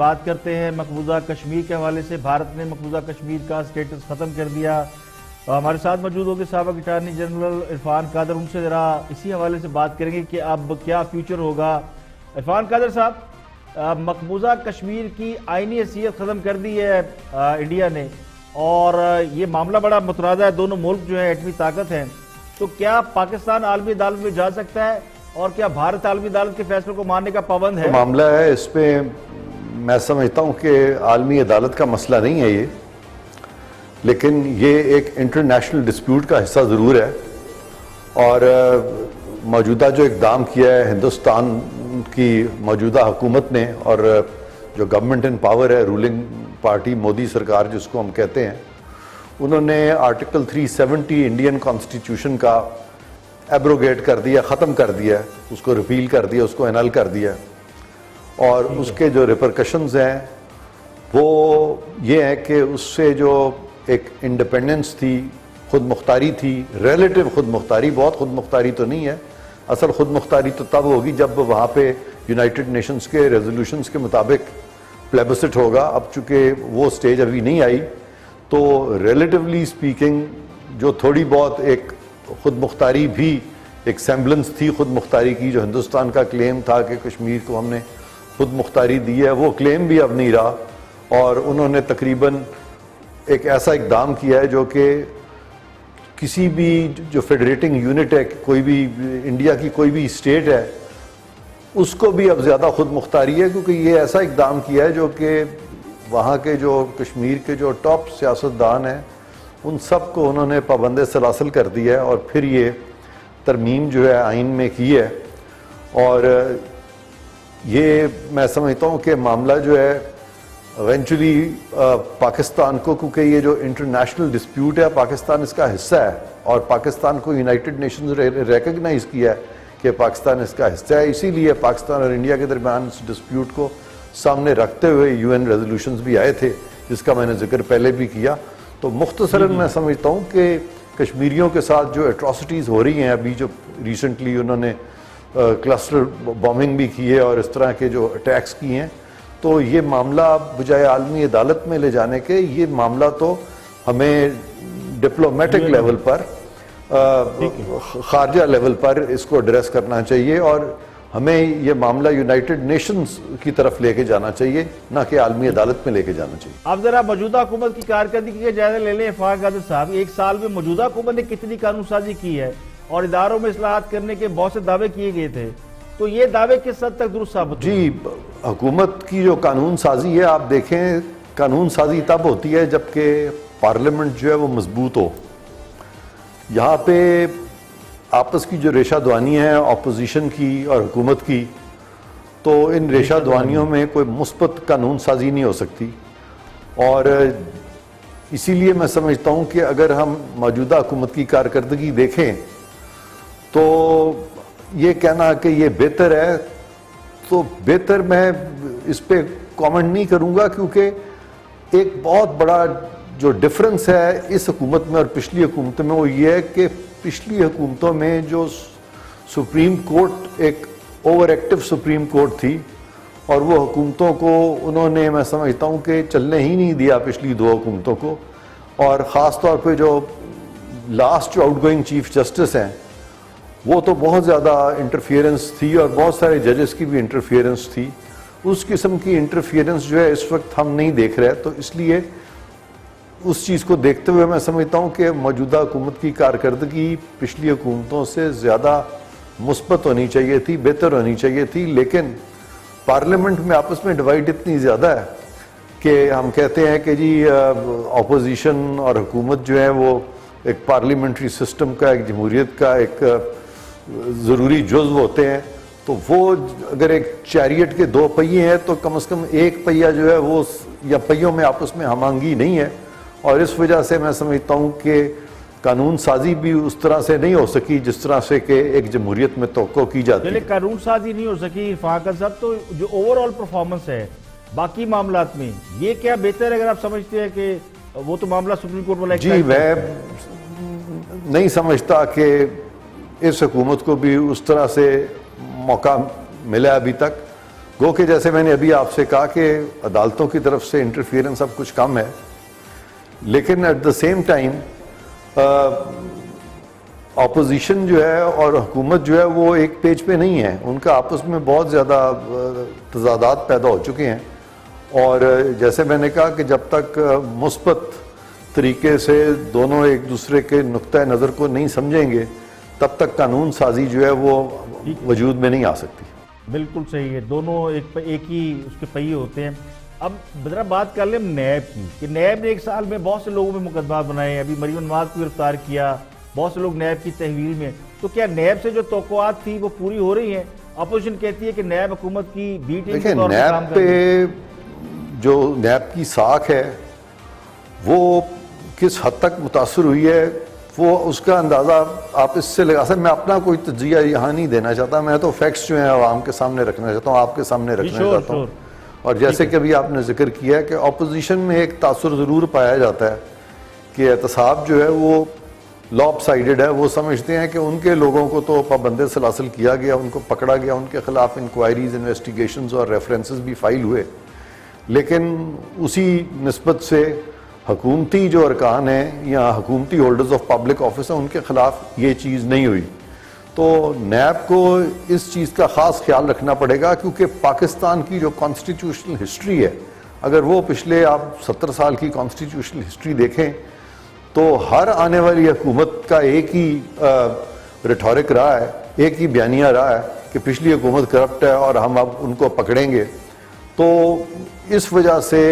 बात करते हैं मकबूजा कश्मीर के हवाले से। भारत ने मकबूजा कश्मीर का स्टेटस खत्म कर दिया। हमारे साथ मौजूद होंगे साबिक अटॉर्नी जनरल इरफान कादर, उनसे जरा इसी हवाले से बात करेंगे कि अब क्या फ्यूचर होगा। इरफान कादर साहब, मकबूजा कश्मीर की आईनी हैसियत खत्म कर दी है इंडिया ने, और ये मामला बड़ा मुतरादा है। दोनों मुल्क जो है एटमी ताकत हैं, तो क्या पाकिस्तान आलमी अदालत में जा सकता है और क्या भारत आलमी अदालत के फैसले को मानने का पाबंद है? मामला है, इस पे मैं समझता हूँ कि आलमी अदालत का मसला नहीं है ये, लेकिन ये एक इंटरनेशनल डिस्प्यूट का हिस्सा ज़रूर है। और मौजूदा जो इक़दाम किया है हिंदुस्तान की मौजूदा हुकूमत ने, और जो गवर्नमेंट इन पावर है, रूलिंग पार्टी मोदी सरकार जिसको हम कहते हैं, उन्होंने आर्टिकल 370 इंडियन कॉन्स्टिट्यूशन का एब्रोगेट कर दिया, ख़त्म कर दिया, उसको रिपील कर दिया, उसको एनल कर दिया। और उसके जो रिपरकशंस हैं वो ये है कि उससे जो एक इंडिपेंडेंस थी, खुद मुख्तारी थी, रिलेटिव खुद मुख्तारी, बहुत खुद मुख्तारी तो नहीं है, असल खुद मुख्तारी तो तब होगी जब वहाँ पे यूनाइटेड नेशंस के रेजोल्यूशंस के मुताबिक प्लेबिसिट होगा। अब चूँकि वो स्टेज अभी नहीं आई, तो रिलेटिवली स्पीकिंग जो थोड़ी बहुत एक खुद मुख्तारी भी, एक सेम्बलेंस थी खुद मुख्तारी की, जो हिंदुस्तान का क्लेम था कि कश्मीर को हमने खुद मुख्तारी दी है, वो क्लेम भी अब नहीं रहा। और उन्होंने तकरीबन एक ऐसा इक़दाम किया है जो कि किसी भी जो फेडरेटिंग यूनिट है, कोई भी इंडिया की कोई भी स्टेट है, उसको भी अब ज़्यादा खुद मुख्तारी है, क्योंकि ये ऐसा इक़दाम किया है जो कि वहाँ के जो कश्मीर के जो टॉप सियासतदान हैं उन सब को उन्होंने पाबंद सलासल कर दिया है। और फिर ये तरमीम जो है आइन में की है। और ये मैं समझता हूँ कि मामला जो है इवेंचुअली पाकिस्तान को, क्योंकि ये जो इंटरनेशनल डिस्प्यूट है, पाकिस्तान इसका हिस्सा है और पाकिस्तान को यूनाइटेड नेशंस रिकग्नाइज किया है कि पाकिस्तान इसका हिस्सा है। इसीलिए पाकिस्तान और इंडिया के दरमियान इस डिस्प्यूट को सामने रखते हुए यूएन रेजोल्यूशंस भी आए थे, जिसका मैंने जिक्र पहले भी किया। तो मुख्तसरन मैं समझता हूँ कि कश्मीरियों के साथ जो एट्रॉसिटीज़ हो रही हैं, अभी जो रिसेंटली उन्होंने क्लस्टर बॉम्बिंग भी की है और इस तरह के जो अटैक्स किए हैं, तो ये मामला बजाय आलमी अदालत में ले जाने के, ये मामला तो हमें डिप्लोमेटिक लेवल पर, खारजा लेवल पर इसको एड्रेस करना चाहिए और हमें ये मामला यूनाइटेड नेशंस की तरफ लेके जाना चाहिए, ना कि आलमी अदालत में लेके जाना चाहिए। अब जरा मौजूदा हुकूमत की कारकर्दगी का जायजा ले लें इरफान कादर साहब। एक साल में मौजूदा हुकूमत ने कितनी कानून साजी की है और इदारों में इस्लाहात करने के बहुत से दावे किए गए थे, तो ये दावे किस हद तक दुरुस्त साबित हुए? जी, हुकूमत की जो कानून साजी है, आप देखें कानून साजी तब होती है जबकि पार्लियामेंट जो है वो मजबूत हो। यहाँ पे आपस की जो रेशा दवानी है अपोजिशन की और हुकूमत की, तो इन रेशा दवानियों में कोई मुस्बत कानून साजी नहीं हो सकती। और इसीलिए मैं समझता हूँ कि अगर हम मौजूदा हुकूमत की कारकर्दगी देखें तो ये कहना कि ये बेहतर है, तो बेहतर मैं इस पर कमेंट नहीं करूँगा, क्योंकि एक बहुत बड़ा जो डिफरेंस है इस हुकूमत में और पिछली हुकूमत में वो ये है कि पिछली हुकूमतों में जो सुप्रीम कोर्ट एक ओवर एक्टिव सुप्रीम कोर्ट थी और वो हुकूमतों को उन्होंने, मैं समझता हूँ कि चलने ही नहीं दिया पिछली दो हुकूमतों को। और ख़ास तौर पे जो लास्ट जो आउटगोइंग चीफ जस्टिस हैं, वो तो बहुत ज़्यादा इंटरफियरेंस थी और बहुत सारे जजेस की भी इंटरफियरेंस थी। उस किस्म की इंटरफियरेंस जो है इस वक्त हम नहीं देख रहे, तो इसलिए उस चीज़ को देखते हुए मैं समझता हूँ कि मौजूदा हुकूमत की कारकर्दगी पिछली हुकूमतों से ज़्यादा मुस्बत होनी चाहिए थी, बेहतर होनी चाहिए थी। लेकिन पार्लियामेंट में आपस में डिवाइड इतनी ज़्यादा है कि हम कहते हैं कि जी अपोजिशन और हुकूमत जो है वो एक पार्लियामेंट्री सिस्टम का, एक जमहूरियत का एक ज़रूरी जुज़्व होते हैं। तो वो अगर एक चैरियट के दो पहिए हैं तो कम से कम एक पहिया जो है वो, या पहियों में आपस में हमआहंगी नहीं है, और इस वजह से मैं समझता हूँ कि कानून साजी भी उस तरह से नहीं हो सकी जिस तरह से कि एक जमहूरियत में तवक्को की जाती है। कानून साजी नहीं हो सकी इरफान कादर साहब, तो जो ओवरऑल परफॉर्मेंस है बाकी मामलात में, ये क्या बेहतर है अगर आप समझते हैं कि वो तो मामला सुप्रीम कोर्ट वाला? जी, मैं नहीं समझता कि इस हुकूमत को भी उस तरह से मौका मिला अभी तक। गो कि जैसे मैंने अभी आपसे कहा कि अदालतों की तरफ से इंटरफियरेंस अब कुछ कम है, लेकिन at the same time opposition जो है और हुकूमत जो है वो एक पेज पे नहीं है, उनका आपस में बहुत ज़्यादा तजादात पैदा हो चुके हैं। और जैसे मैंने कहा कि जब तक मुस्बत तरीके से दोनों एक दूसरे के नुक्ता नज़र को नहीं समझेंगे तब तक कानून साजी जो है वो वजूद में नहीं आ सकती। बिल्कुल सही है, दोनों एक ही उसके पहिए होते हैं। अब जरा बात कर लें नैब की कि नैब ने एक साल में बहुत से लोगों में मुकदमा बनाए, अभी मरीम नवाज को गिरफ्तार किया, बहुत से लोग नैब की तहवील में। तो क्या नैब से जो तौक़ुआत थी वो पूरी हो रही है? अपोजिशन कहती है कि नैब हुकूमत की बी टीम के तौर पर काम कर रही है। जो नैब की साख है वो किस हद तक मुतासर हुई है वो उसका अंदाज़ा आप इससे लगा सकते। मैं अपना कोई तजिया यहाँ नहीं देना चाहता, मैं तो फैक्ट्स जो हैं आवाम के सामने रखना चाहता हूँ, आपके सामने रखना चाहता हूँ। और जैसे कि अभी आपने जिक्र किया है कि अपोजिशन में एक तासुर ज़रूर पाया जाता है कि एहतसाब जो है वो लॉप साइडेड है। वो समझते हैं कि उनके लोगों को तो पाबंद सलासिल किया गया, उनको पकड़ा गया, उनके खिलाफ इंक्वायरीज, इन्वेस्टिगेशंस और रेफरेंसेस भी फाइल हुए, लेकिन उसी निस्बत से हुकूमती जो अरकान हैं या हुकूमती होल्डर्स ऑफ पब्लिक ऑफिस हैं उनके खिलाफ ये चीज़ नहीं हुई। तो नैब को इस चीज़ का ख़ास ख्याल रखना पड़ेगा, क्योंकि पाकिस्तान की जो कॉन्स्टिट्यूशनल हिस्ट्री है, अगर वो पिछले आप 70 साल की कॉन्स्टिट्यूशनल हिस्ट्री देखें तो हर आने वाली हुकूमत का एक ही रिटोरिक रहा है, एक ही बयानिया रहा है कि पिछली हुकूमत करप्ट है और हम अब उनको पकड़ेंगे। तो इस वजह से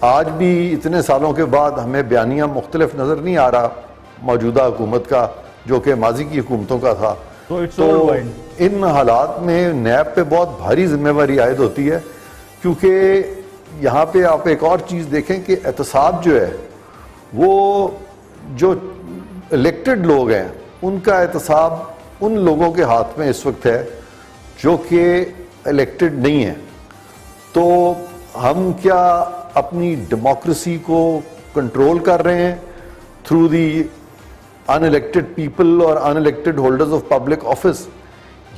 आज भी इतने सालों के बाद हमें बयानिया मुख्तलिफ नज़र नहीं आ रहा मौजूदा हुकूमत का जो कि माजी की हुकूमतों का था। तो इन हालात में नैब पे बहुत भारी जिम्मेवारी आयद होती है, क्योंकि यहाँ पे आप एक और चीज़ देखें कि एहतसाब जो है वो जो इलेक्टेड लोग हैं उनका एहतसाब उन लोगों के हाथ में इस वक्त है जो कि इलेक्टेड नहीं है। तो हम क्या अपनी डेमोक्रेसी को कंट्रोल कर रहे हैं थ्रू दी अनइलेक्टेड पीपल और unelected holders of public office?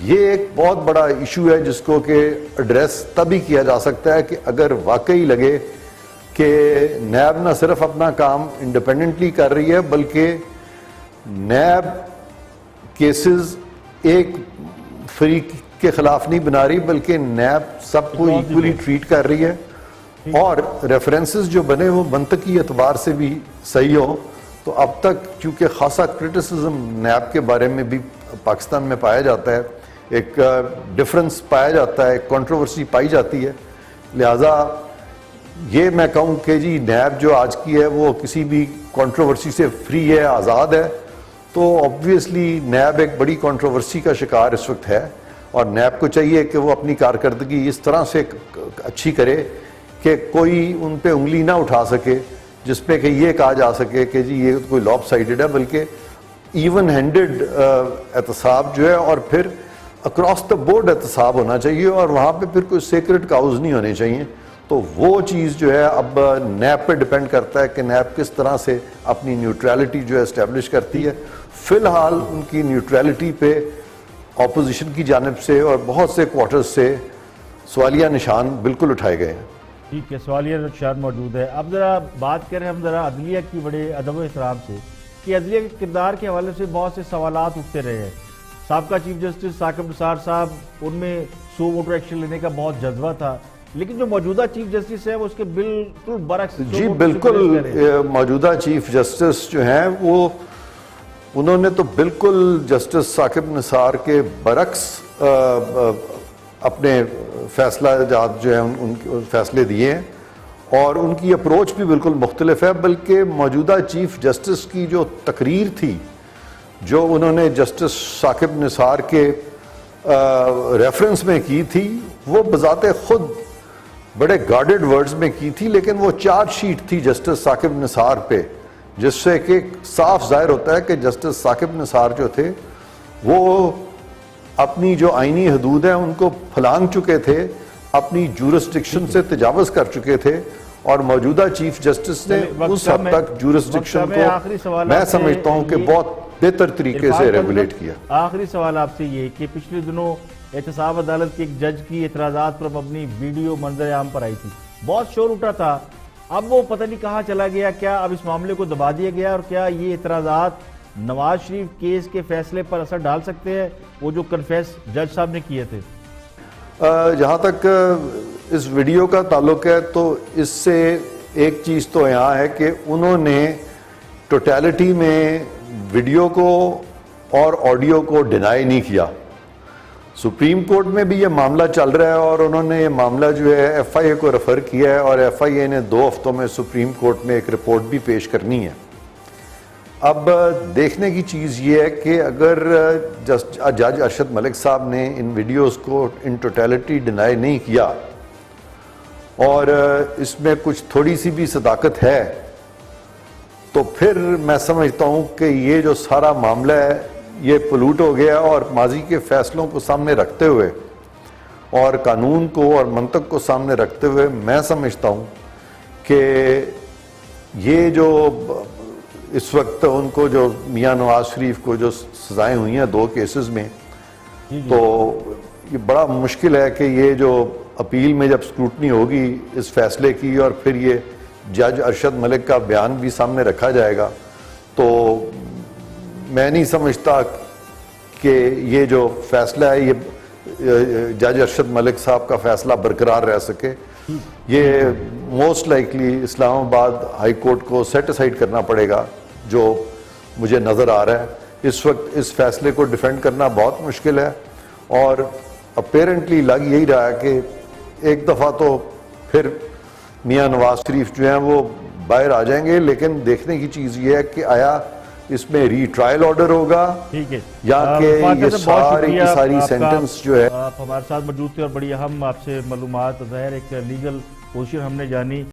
ये एक बहुत बड़ा इशू है जिसको कि एड्रेस तभी किया जा सकता है कि अगर वाकई लगे कि नैब ना सिर्फ अपना काम इंडिपेंडेंटली कर रही है बल्कि नैब केसेस एक फरीक के खिलाफ नहीं बना रही, बल्कि नैब सबको इक्वली ट्रीट कर रही है और रेफरेंसेस जो बने वो मंतकी एतबार से भी सही हो। तो अब तक चूँकि खासा क्रिटिसिज्म नैब के बारे में भी पाकिस्तान में पाया जाता है, एक डिफरेंस पाया जाता है, कंट्रोवर्सी पाई जाती है, लिहाजा ये मैं कहूँ कि जी नैब जो आज की है वो किसी भी कंट्रोवर्सी से फ्री है, आज़ाद है। तो ऑब्वियसली नैब एक बड़ी कंट्रोवर्सी का शिकार इस वक्त है और नैब को चाहिए कि वो अपनी कारकर्दगी इस तरह से अच्छी करे कि कोई उन पे उंगली ना उठा सके जिसपे कि ये कहा जा सके कि जी ये कोई लॉप साइडेड है, बल्कि इवन हैंडेड एहतसाब जो है और फिर अक्रॉस द बोर्ड एहतसाब होना चाहिए और वहाँ पे फिर कोई सीक्रेट काउज नहीं होने चाहिए। तो वो चीज़ जो है अब नैब पे डिपेंड करता है कि नैब किस तरह से अपनी न्यूट्रलिटी जो है इस्टेब्लिश करती है। फ़िलहाल उनकी न्यूट्रलिटी पे ऑपोजिशन की जानिब से और बहुत से क्वार्टर्स से सवालिया निशान बिल्कुल उठाए गए हैं। ठीक है, सवालिया निशान मौजूद है। अब ज़रा बात करें हम ज़रा अदलिया की बड़े अदब एहतराम से कि अदलिया के किरदार के हवाले से बहुत से सवालात उठते रहे हैं। साबका चीफ जस्टिस साकिब निसार साहब, उनमें सो वोटर एक्शन लेने का बहुत जज्बा था, लेकिन जो मौजूदा चीफ जस्टिस है वो उसके बिल्कुल बरक्स। जी बिल्कुल, मौजूदा चीफ जस्टिस जो हैं वो उन्होंने तो बिल्कुल जस्टिस साकिब निसार के बरक्स अपने फैसला जात जो है उनके फैसले दिए हैं और उनकी अप्रोच भी बिल्कुल मुख्तलिफ है। बल्कि मौजूदा चीफ जस्टिस की जो तकरीर थी जो उन्होंने जस्टिस साकिब निसार के रेफरेंस में की थी वो बजाते खुद बड़े गार्डेड वर्ड्स में की थी, लेकिन वो चार्जशीट थी जस्टिस साकिब निसार पे, जिससे कि साफ जाहिर होता है कि जस्टिस साकिब निसार जो थे वो अपनी जो आईनी हदूद है उनको फलांग चुके थे, अपनी जूरिस्डिक्शन से तजावज़ कर चुके थे और मौजूदा चीफ जस्टिस ने उस हद तक जूरिस्डिक्शन को मैं समझता हूँ कि बहुत बेहतर तरीके से रेगुलेट किया। आखिरी सवाल आपसे ये कि पिछले दिनों एहतसाब अदालत के एक जज की एतराज़ात पर मबनी वीडियो मंजर आम पर आई थी, बहुत शोर उठा था। अब वो पता नहीं कहाँ चला गया, क्या अब इस मामले को दबा दिया गया और क्या ये एतराज़ात नवाज शरीफ केस के फैसले पर असर डाल सकते हैं, वो जो कन्फेस जज साहब ने किए थे? जहाँ तक इस वीडियो का ताल्लुक है तो इससे एक चीज़ तो यहाँ है कि उन्होंने टोटलिटी में वीडियो को और ऑडियो को डिनाई नहीं किया। सुप्रीम कोर्ट में भी ये मामला चल रहा है और उन्होंने ये मामला जो है एफआईए को रेफर किया है और एफआईए ने 2 हफ्तों में सुप्रीम कोर्ट में एक रिपोर्ट भी पेश करनी है। अब देखने की चीज़ ये है कि अगर जज अरशद मलिक साहब ने इन वीडियोस को इन टोटलिटी डिनाई नहीं किया और इसमें कुछ थोड़ी सी भी सदाकत है, तो फिर मैं समझता हूँ कि ये जो सारा मामला है ये पोल्यूट हो गया और माजी के फैसलों को सामने रखते हुए और कानून को और मंतक को सामने रखते हुए मैं समझता हूँ कि ये जो इस वक्त उनको जो मियां नवाज शरीफ को जो सजाएं हुई हैं 2 केसेस में, तो ये बड़ा मुश्किल है कि ये जो अपील में जब स्क्रूटनी होगी इस फैसले की और फिर ये जज अरशद मलिक का बयान भी सामने रखा जाएगा, तो मैं नहीं समझता कि ये जो फैसला है ये जज अरशद मलिक साहब का फैसला बरकरार रह सके। ये most likely Islamabad high court को सेट असाइड करना पड़ेगा, जो मुझे नज़र आ रहा है। इस वक्त इस फैसले को डिफेंड करना बहुत मुश्किल है और अपेरेंटली लग यही रहा है कि एक दफ़ा तो फिर मियां नवाज शरीफ जो हैं वो बाहर आ जाएंगे, लेकिन देखने की चीज़ ये है कि आया इसमें रीट्रायल ऑर्डर होगा, ठीक है, या कि ये सारी की सारी सेंटेंस जो है। आप हमारे साथ मौजूद थे और बड़ी अहम आपसे मालूमात ज़ाहिर एक लीगल पोजीशन हमने जानी।